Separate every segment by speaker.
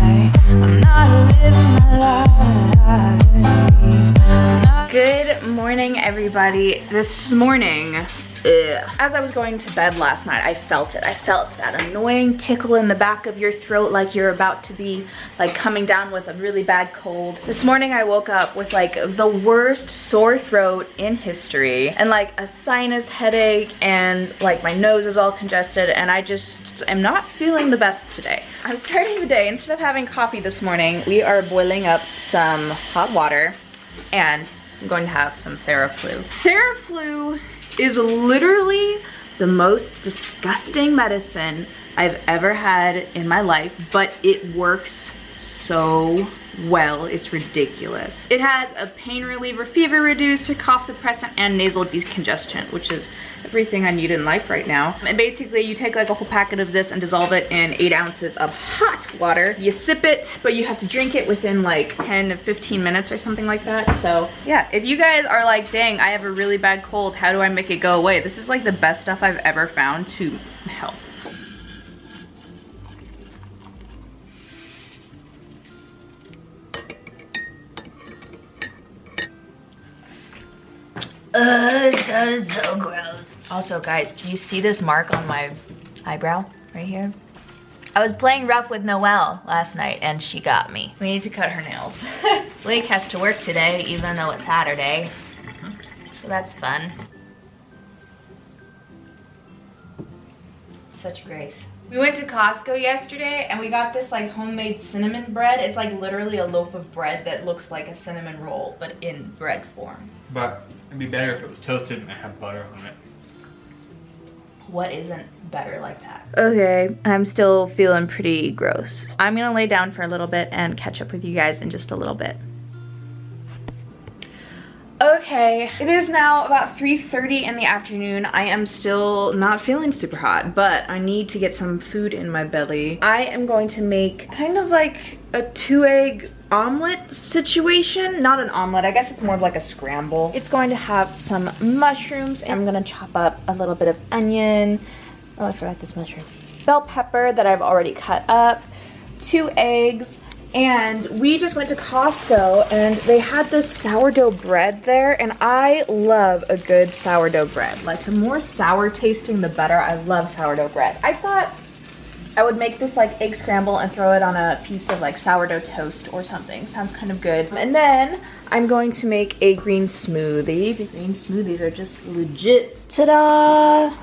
Speaker 1: I'm not living my life. Good morning, everybody. This morning, as I was going to bed last night, I felt it. I felt that annoying tickle in the back of your throat, like you're about to be like coming down with a really bad cold. This morning I woke up with like the worst sore throat in history and like a sinus headache, and like my nose is all congested, and I just am not feeling the best today. I'm starting the day, instead of having coffee this morning, we are boiling up some hot water and I'm going to have some Theraflu. Theraflu is literally the most disgusting medicine I've ever had in my life, but it works so well, it's ridiculous. It has a pain reliever, fever reducer, cough suppressant, and nasal decongestant, which is everything I need in life right now. And basically you take like a whole packet of this and dissolve it in 8 ounces of hot water. You sip it, but you have to drink it within like 10 to 15 minutes or something like that. So yeah, if you guys are like, dang, I have a really bad cold, how do I make it go away? This is like the best stuff I've ever found to help. That is so gross. Also, guys, do you see this mark on my eyebrow right here? I was playing rough with Noelle last night and she got me. We need to cut her nails. Blake has to work today, even though it's Saturday. So that's fun. Such grace. We went to Costco yesterday and we got this like homemade cinnamon bread. It's like literally a loaf of bread that looks like a cinnamon roll, but in bread form.
Speaker 2: But it'd be better if it was toasted and it had butter on it.
Speaker 1: What isn't better like that? Okay, I'm still feeling pretty gross. I'm gonna lay down for a little bit and catch up with you guys in just a little bit. Okay, it is now about 3:30 in the afternoon. I am still not feeling super hot, but I need to get some food in my belly. I am going to make kind of like a 2-egg omelet situation. Not an omelet, I guess it's more of like a scramble. It's going to have some mushrooms. I'm gonna chop up a little bit of onion. Oh, I forgot this mushroom. Bell pepper that I've already cut up, 2 eggs, and we just went to Costco and they had this sourdough bread there, and I love a good sourdough bread. Like the more sour tasting, the better. I love sourdough bread. I thought I would make this like egg scramble and throw it on a piece of like sourdough toast or something. Sounds kind of good. And then I'm going to make a green smoothie. The green smoothies are just legit. Ta-da!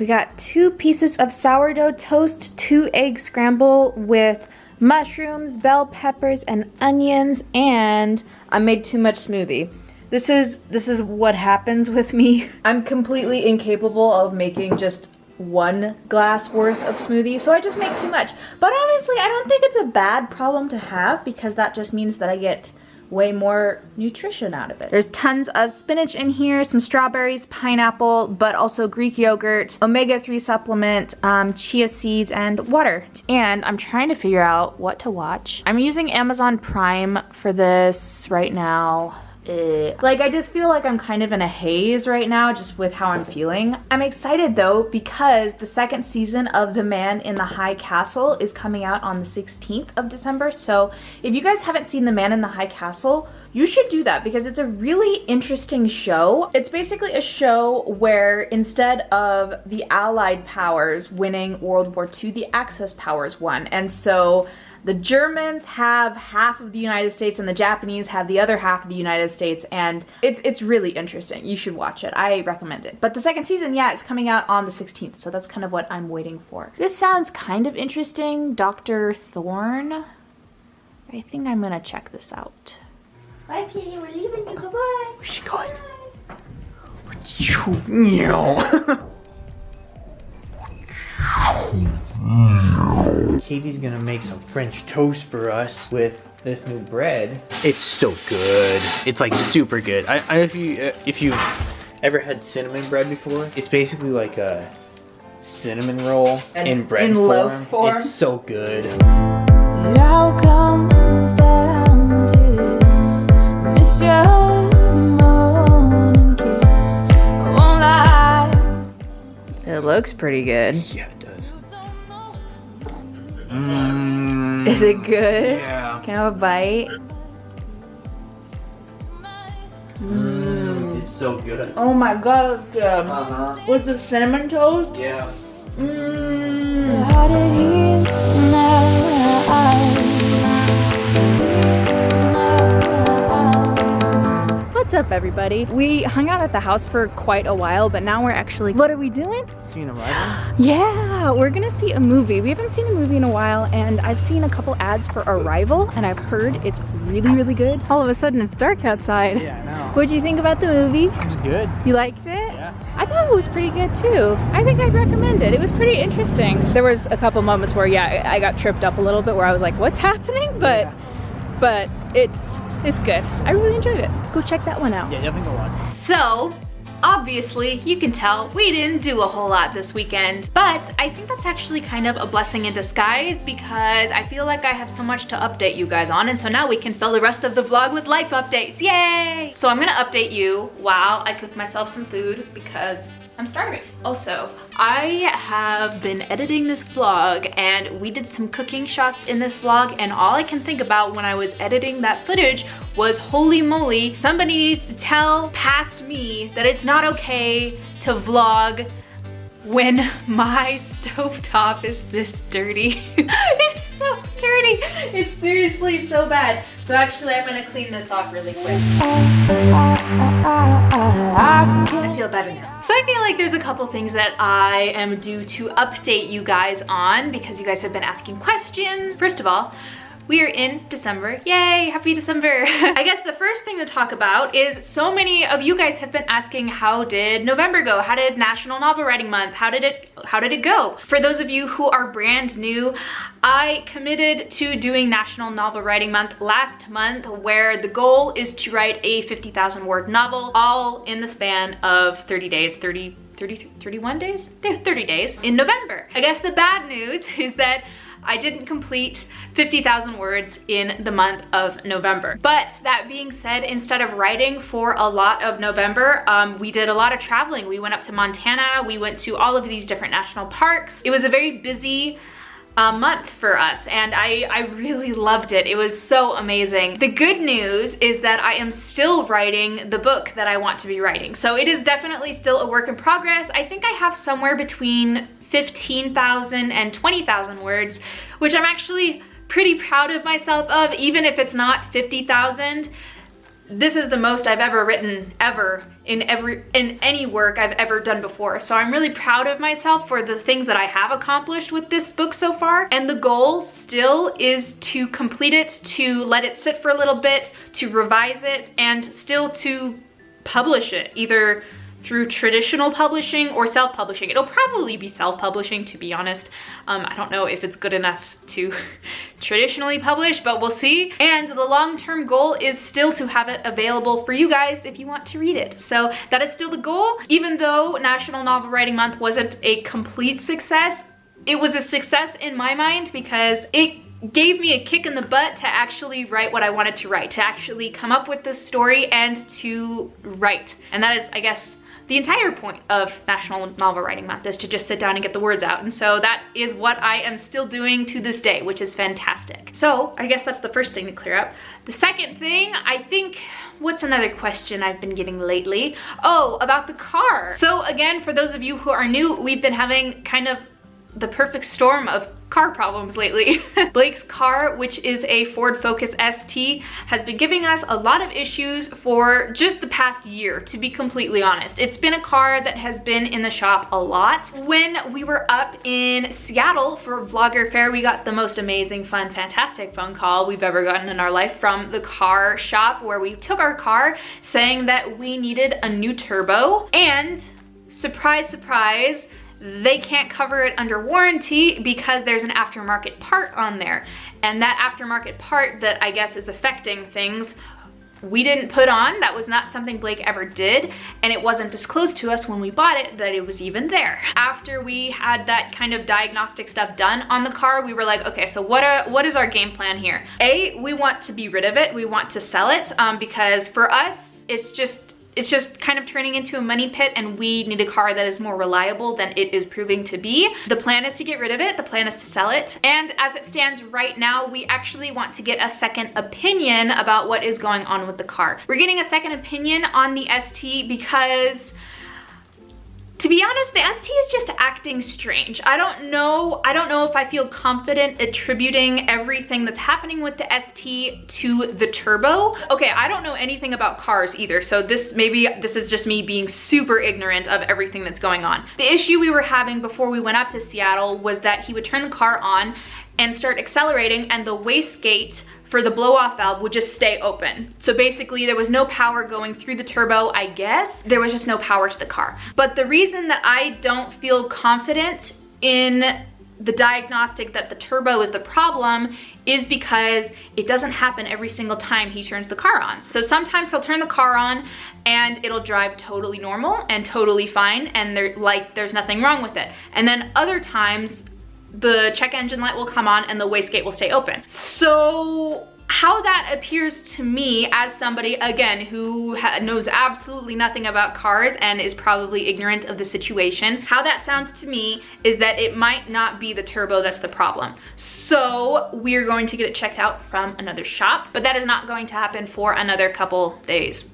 Speaker 1: We got 2 pieces of sourdough toast, 2 egg scramble with mushrooms, bell peppers, and onions, and I made too much smoothie. This is what happens with me. I'm completely incapable of making just 1 glass worth of smoothie, so I just make too much. But honestly, I don't think it's a bad problem to have, because that just means that I get way more nutrition out of it. There's tons of spinach in here, some strawberries, pineapple, but also Greek yogurt, omega-3 supplement, chia seeds, and water. And I'm trying to figure out what to watch. I'm using Amazon Prime for this right now. Like, I just feel like I'm kind of in a haze right now just with how I'm feeling. I'm excited though because the 2nd season of The Man in the High Castle is coming out on the 16th of December. So if you guys haven't seen The Man in the High Castle, you should do that because it's a really interesting show. It's basically a show where instead of the Allied powers winning World War II, the Axis powers won. And so the Germans have half of the United States and the Japanese have the other half of the United States, and it's really interesting. You should watch it. I recommend it. But the 2nd season, yeah, it's coming out on the 16th, so that's kind of what I'm waiting for. This sounds kind of interesting. Dr. Thorne. I think I'm gonna check this out. Bye, Kitty. We're leaving you. Goodbye. Where's she going?
Speaker 3: Katie's gonna make some French toast for us with this new bread. It's so good. It's like super good. If you've ever had cinnamon bread before, it's basically like a cinnamon roll in bread form. It's so good.
Speaker 1: It all comes down to this. Miss your morning kiss. I won't lie. It looks pretty good.
Speaker 3: Yeah, it does.
Speaker 1: Is it good?
Speaker 2: Yeah.
Speaker 1: Can I have a bite?
Speaker 3: It's so good.
Speaker 1: Oh my god, it's good.
Speaker 3: Uh-huh.
Speaker 1: With the cinnamon toast?
Speaker 3: Yeah.
Speaker 1: What's up, everybody? We hung out at the house for quite a while, but now we're actually, what are we doing?
Speaker 3: Seeing a rival?
Speaker 1: Yeah, we're gonna see a movie. We haven't seen a movie in a while, and I've seen a couple ads for Arrival, and I've heard it's really, really good. All of a sudden, it's dark outside.
Speaker 3: Yeah, I know.
Speaker 1: What'd you think about the movie?
Speaker 3: It was good.
Speaker 1: You liked it?
Speaker 3: Yeah.
Speaker 1: I thought it was pretty good too. I think I'd recommend it. It was pretty interesting. There was a couple moments where, yeah, I got tripped up a little bit where I was like, what's happening? But it's good. I really enjoyed it. Go check that one out.
Speaker 3: Yeah, definitely go watch.
Speaker 1: So, obviously, you can tell we didn't do a whole lot this weekend, but I think that's actually kind of a blessing in disguise because I feel like I have so much to update you guys on, and so now we can fill the rest of the vlog with life updates. Yay! So I'm gonna update you while I cook myself some food because I'm starving. Also, I have been editing this vlog and we did some cooking shots in this vlog, and all I can think about when I was editing that footage was, holy moly, somebody needs to tell past me that it's not okay to vlog when my stovetop is this dirty. It's so dirty. It's seriously so bad. So actually, I'm gonna clean this off really quick. I feel better now. So I feel like there's a couple things that I am due to update you guys on because you guys have been asking questions. First of all, we are in December. Yay, happy December. I guess the first thing to talk about is so many of you guys have been asking, how did November go? How did National Novel Writing Month? How did it go? For those of you who are brand new, I committed to doing National Novel Writing Month last month, where the goal is to write a 50,000 word novel, all in the span of 30 days, 31 days? 30 days in November. I guess the bad news is that I didn't complete 50,000 words in the month of November. But that being said, instead of writing for a lot of November, we did a lot of traveling. We went up to Montana, we went to all of these different national parks. It was a very busy month for us, and I really loved it. It was so amazing. The good news is that I am still writing the book that I want to be writing. So it is definitely still a work in progress. I think I have somewhere between 15,000 and 20,000 words, which I'm actually pretty proud of myself of, even if it's not 50,000. This is the most I've ever written ever in any work I've ever done before. So I'm really proud of myself for the things that I have accomplished with this book so far. And the goal still is to complete it, to let it sit for a little bit, to revise it, and still to publish it, either through traditional publishing or self-publishing. It'll probably be self-publishing, to be honest. I don't know if it's good enough to traditionally publish, but we'll see. And the long-term goal is still to have it available for you guys if you want to read it. So that is still the goal. Even though National Novel Writing Month wasn't a complete success, it was a success in my mind because it gave me a kick in the butt to actually write what I wanted to write, to actually come up with this story and to write. And that is, I guess, the entire point of National Novel Writing Month, is to just sit down and get the words out. And so that is what I am still doing to this day, which is fantastic. So I guess that's the first thing to clear up. The second thing, I think, what's another question I've been getting lately? Oh, about the car. So again, for those of you who are new, we've been having kind of the perfect storm of car problems lately. Blake's car, which is a Ford Focus ST, has been giving us a lot of issues for just the past year, to be completely honest. It's been a car that has been in the shop a lot. When we were up in Seattle for Vlogger Fair, we got the most amazing, fun, fantastic phone call we've ever gotten in our life from the car shop, where we took our car saying that we needed a new turbo, and surprise, surprise, they can't cover it under warranty because there's an aftermarket part on there. And that aftermarket part that I guess is affecting things, we didn't put on. That was not something Blake ever did, and it wasn't disclosed to us when we bought it that it was even there. After we had that kind of diagnostic stuff done on the car, we were like, okay, so what is our game plan here? A, we want to be rid of it. We want to sell it because for us, it's it's just kind of turning into a money pit, and we need a car that is more reliable than it is proving to be. The plan is to get rid of it. The plan is to sell it. And as it stands right now, we actually want to get a second opinion about what is going on with the car. We're getting a second opinion on the ST because, to be honest, the ST is just acting strange. I don't know if I feel confident attributing everything that's happening with the ST to the turbo. Okay, I don't know anything about cars either, so maybe this is just me being super ignorant of everything that's going on. The issue we were having before we went up to Seattle was that he would turn the car on and start accelerating, and the wastegate for the blow-off valve would just stay open. So basically there was no power going through the turbo, I guess. There was just no power to the car. But the reason that I don't feel confident in the diagnostic that the turbo is the problem is because it doesn't happen every single time he turns the car on. So sometimes he'll turn the car on and it'll drive totally normal and totally fine, and there's nothing wrong with it. And then other times the check engine light will come on and the wastegate will stay open. So how that appears to me, as somebody, again, who knows absolutely nothing about cars and is probably ignorant of the situation, how that sounds to me is that it might not be the turbo that's the problem. So we're going to get it checked out from another shop, but that is not going to happen for another couple days,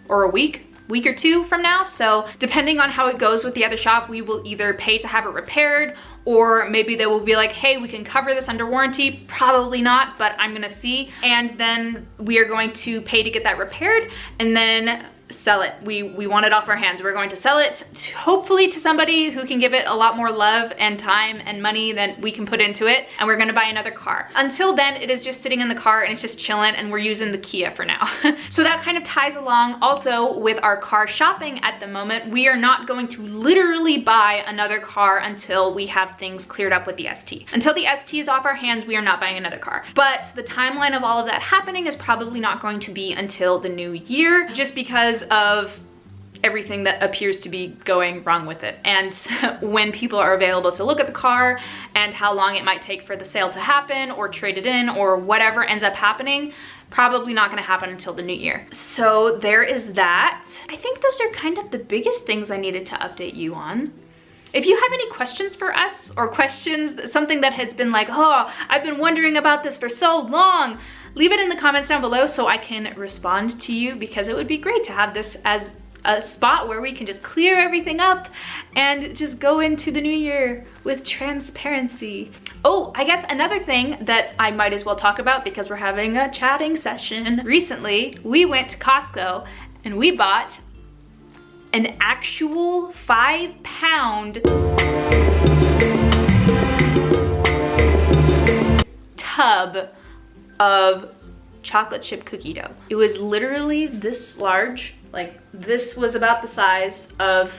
Speaker 1: or a week or two from now. So depending on how it goes with the other shop, we will either pay to have it repaired, or maybe they will be like, hey, we can cover this under warranty. Probably not, but I'm gonna see. And then we are going to pay to get that repaired and then sell it. We want it off our hands. We're going to sell it hopefully to somebody who can give it a lot more love and time and money than we can put into it, and we're gonna buy another car. Until then, it is just sitting in the car and it's just chilling, and we're using the Kia for now. So that kind of ties along also with our car shopping at the moment. We are not going to literally buy another car until we have things cleared up with the ST. Until the ST is off our hands, we are not buying another car. But the timeline of all of that happening is probably not going to be until the new year, just because of everything that appears to be going wrong with it, and when people are available to look at the car, and how long it might take for the sale to happen or trade it in, or whatever ends up happening. Probably not gonna happen until the new year. So there is that. I think those are kind of the biggest things I needed to update you on. If you have any questions for us, or questions, something that has been like, oh, I've been wondering about this for so long, leave it in the comments down below so I can respond to you, because it would be great to have this as a spot where we can just clear everything up and just go into the new year with transparency. Oh, I guess another thing that I might as well talk about, because we're having a chatting session. Recently, we went to Costco and we bought an actual 5-pound tub of chocolate chip cookie dough. It was literally this large. Like, this was about the size of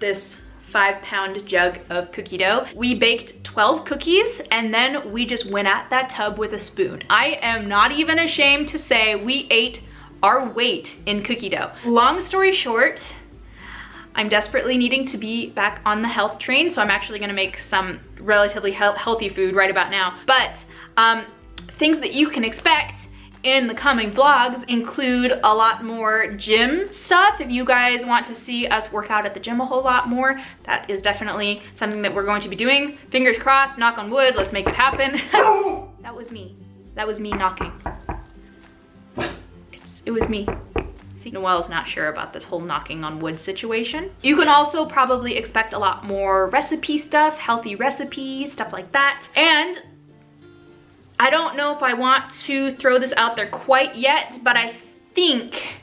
Speaker 1: this 5-pound jug of cookie dough. We baked 12 cookies, and then we just went at that tub with a spoon. I am not even ashamed to say we ate our weight in cookie dough. Long story short, I'm desperately needing to be back on the health train, so I'm actually gonna make some relatively healthy food right about now. But things that you can expect in the coming vlogs include a lot more gym stuff. If you guys want to see us work out at the gym a whole lot more, that is definitely something that we're going to be doing. Fingers crossed, knock on wood, let's make it happen. That was me. That was me knocking. It was me. See, Noelle's not sure about this whole knocking on wood situation. You can also probably expect a lot more recipe stuff, healthy recipes, stuff like that. And I don't know if I want to throw this out there quite yet, but I think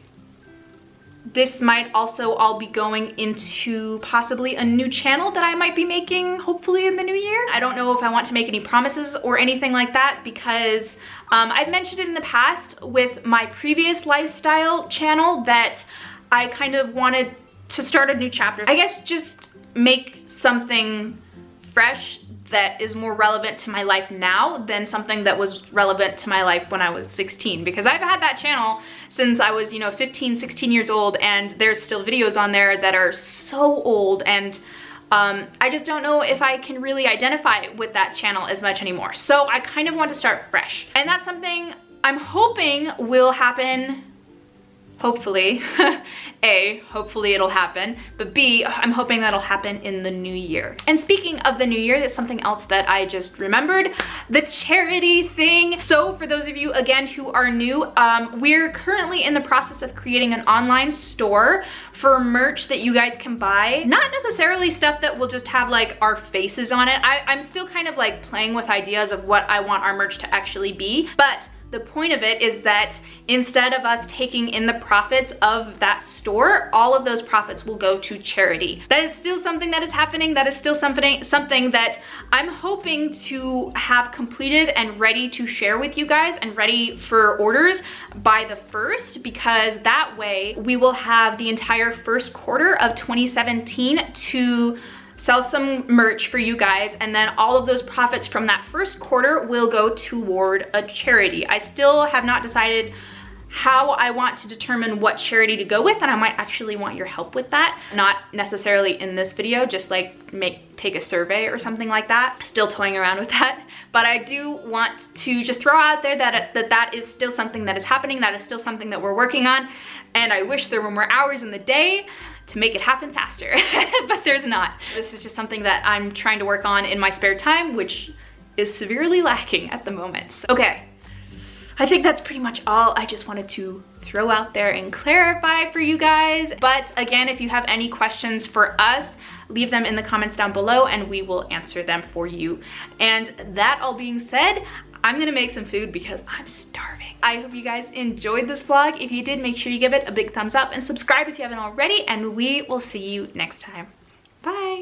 Speaker 1: this might also all be going into possibly a new channel that I might be making, hopefully in the new year. I don't know if I want to make any promises or anything like that, because I've mentioned it in the past with my previous lifestyle channel that I kind of wanted to start a new chapter. I guess just make something fresh that is more relevant to my life now than something that was relevant to my life when I was 16, because I've had that channel since I was, 15, 16 years old, and there's still videos on there that are so old, and I just don't know if I can really identify with that channel as much anymore. So I kind of want to start fresh, and that's something I'm hoping will happen hopefully, A, hopefully it'll happen, but B, I'm hoping that'll happen in the new year. And speaking of the new year, there's something else that I just remembered, the charity thing. So for those of you, again, who are new, we're currently in the process of creating an online store for merch that you guys can buy. Not necessarily stuff that will just have like our faces on it. I'm still kind of like playing with ideas of what I want our merch to actually be, but the point of it is that instead of us taking in the profits of that store, all of those profits will go to charity. That is still something that is happening. That is still something that I'm hoping to have completed and ready to share with you guys and ready for orders by the 1st, because that way we will have the entire first quarter of 2017 to sell some merch for you guys, and then all of those profits from that first quarter will go toward a charity. I still have not decided how I want to determine what charity to go with, and I might actually want your help with that. Not necessarily in this video, just like take a survey or something like that. Still toying around with that. But I do want to just throw out there that is still something that is happening, that is still something that we're working on, and I wish there were more hours in the day to make it happen faster, but there's not. This is just something that I'm trying to work on in my spare time, which is severely lacking at the moment. Okay, I think that's pretty much all I just wanted to throw out there and clarify for you guys. But again, if you have any questions for us, leave them in the comments down below and we will answer them for you. And that all being said, I'm gonna make some food because I'm starving. I hope you guys enjoyed this vlog. If you did, make sure you give it a big thumbs up and subscribe if you haven't already, and we will see you next time. Bye.